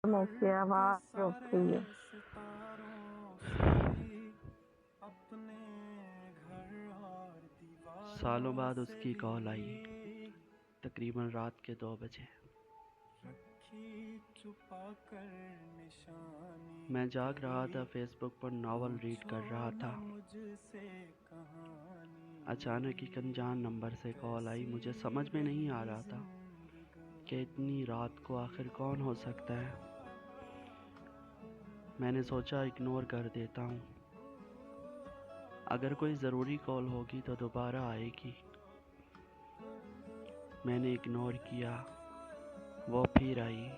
की आवाज रुक रही है। सालों बाद उसकी कॉल आई, तकरीबन रात के 2 बजे। मैं जाग रहा था, फेसबुक पर नॉवल रीड कर रहा था। अचानक एक अनजान नंबर से कॉल आई। मुझे समझ में नहीं आ रहा था कि इतनी रात को आखिर कौन हो सकता है। मैंने सोचा इग्नोर कर देता हूँ, अगर कोई ज़रूरी कॉल होगी तो दोबारा आएगी। मैंने इग्नोर किया, वो फिर आई।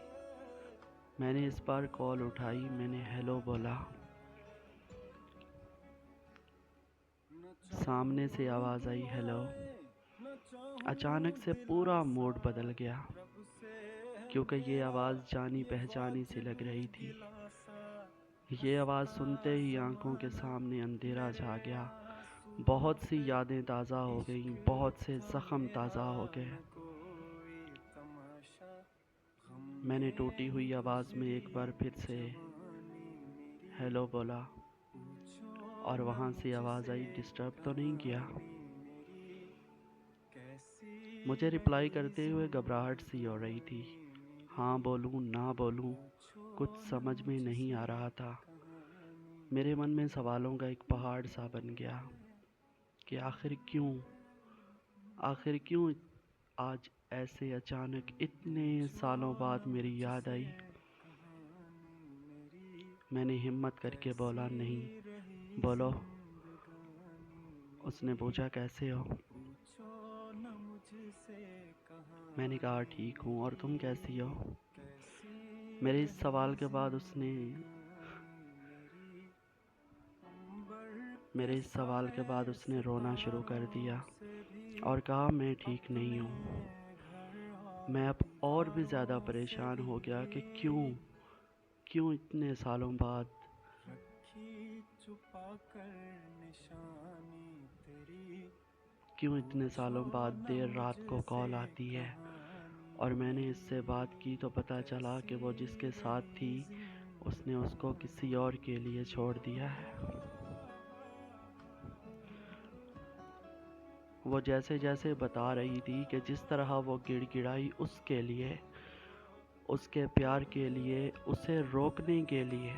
मैंने इस बार कॉल उठाई, मैंने हेलो बोला। सामने से आवाज़ आई, हेलो। अचानक से पूरा मूड बदल गया, क्योंकि ये आवाज़ जानी पहचानी सी लग रही थी। ये आवाज़ सुनते ही आंखों के सामने अंधेरा छा गया। बहुत सी यादें ताज़ा हो गईं, बहुत से ज़ख्म ताज़ा हो गए। मैंने टूटी हुई आवाज़ में एक बार फिर से हेलो बोला, और वहाँ से आवाज़ आई, डिस्टर्ब तो नहीं किया। मुझे रिप्लाई करते हुए घबराहट सी हो रही थी। हाँ बोलूँ ना बोलूँ, कुछ समझ में नहीं आ रहा था। मेरे मन में सवालों का एक पहाड़ सा बन गया कि आखिर क्यों आज ऐसे अचानक इतने सालों बाद मेरी याद आई। मैंने हिम्मत करके बोला, नहीं। बोलो। उसने पूछा, कैसे हो? मैंने कहा, ठीक हूँ, और तुम कैसी हो? मेरे इस सवाल के बाद उसने रोना शुरू कर दिया और कहा, मैं ठीक नहीं हूँ। मैं अब और भी ज़्यादा परेशान हो गया कि क्यों इतने सालों बाद देर रात को कॉल आती है। और मैंने इससे बात की तो पता चला कि वो जिसके साथ थी, उसने उसको किसी और के लिए छोड़ दिया है। वो जैसे जैसे बता रही थी कि जिस तरह वो गिड़गिड़ाई उसके लिए, उसके प्यार के लिए, उसे रोकने के लिए,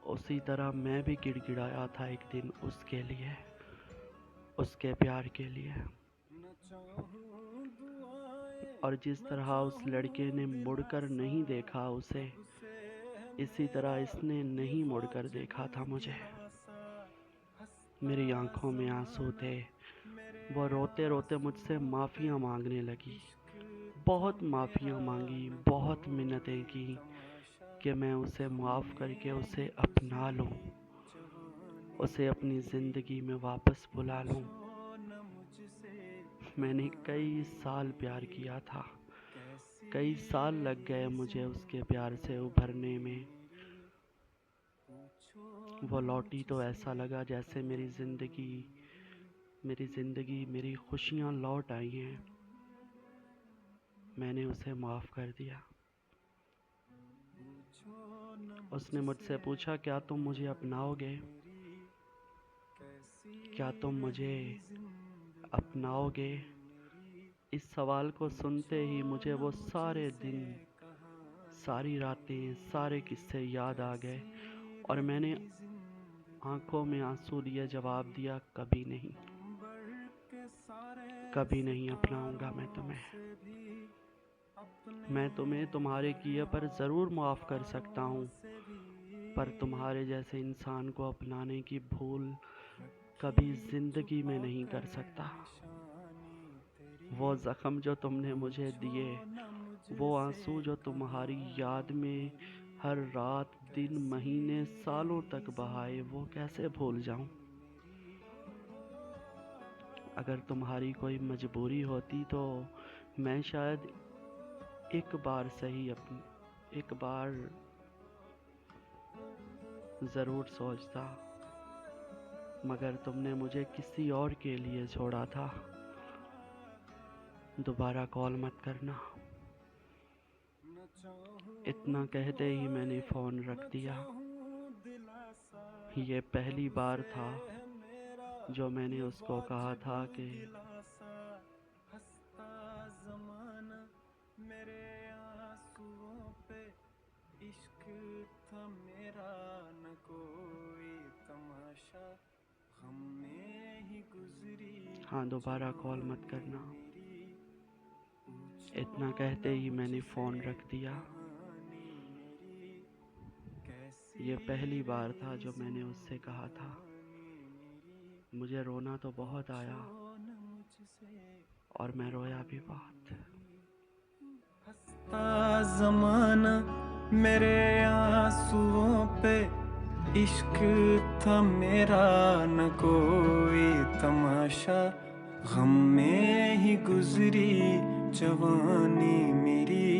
उसी तरह मैं भी गिड़गिड़ाया था एक दिन उसके लिए, उसके प्यार के लिए। और जिस तरह उस लड़के ने मुड़कर नहीं देखा उसे, इसी तरह इसने नहीं मुड़कर देखा था मुझे। मेरी आंखों में आंसू थे। वो रोते रोते मुझसे माफ़ियाँ मांगने लगी। बहुत माफ़ियाँ मांगी, बहुत मिन्नतें की कि मैं उसे माफ़ करके उसे अपना लूँ, उसे अपनी ज़िंदगी में वापस बुला लूँ। मैंने कई साल प्यार किया था, कई साल लग गए मुझे उसके प्यार से उभरने में। वो लौटी तो ऐसा लगा जैसे मेरी खुशियाँ लौट आई हैं। मैंने उसे माफ़ कर दिया। उसने मुझसे पूछा, क्या तुम मुझे अपनाओगे? क्या तुम मुझे अपनाओगे? इस सवाल को सुनते ही मुझे वो सारे दिन, सारी रातें, सारे किस्से याद आ गए, और मैंने आंखों में आंसू लिए जवाब दिया, कभी नहीं, कभी नहीं अपनाऊंगा मैं तुम्हें। मैं तुम्हें तुम्हारे किए पर ज़रूर माफ़ कर सकता हूँ, पर तुम्हारे जैसे इंसान को अपनाने की भूल कभी ज़िंदगी में नहीं कर सकता। वो ज़ख्म जो तुमने मुझे दिए, वो आंसू जो तुम्हारी याद में हर रात, दिन, महीने, सालों तक बहाए, वो कैसे भूल जाऊं? अगर तुम्हारी कोई मजबूरी होती तो मैं शायद एक बार ज़रूर सोचता, मगर तुमने मुझे किसी और के लिए छोड़ा था। दोबारा कॉल मत करना। इतना कहते ही मैंने फ़ोन रख दिया। ये पहली बार था जो मैंने उसको कहा था कि हाँ, दोबारा कॉल मत करना। इतना कहते ही मैंने फ़ोन रख दिया। ये पहली बार था जो मैंने उससे कहा था। मुझे रोना तो बहुत आया और मैं रोया भी बहुत। ज़माना मेरे आंसुओं पे इश्क था मेरा न कोई तमाशा, गम में ही गुजरी जवानी मेरी।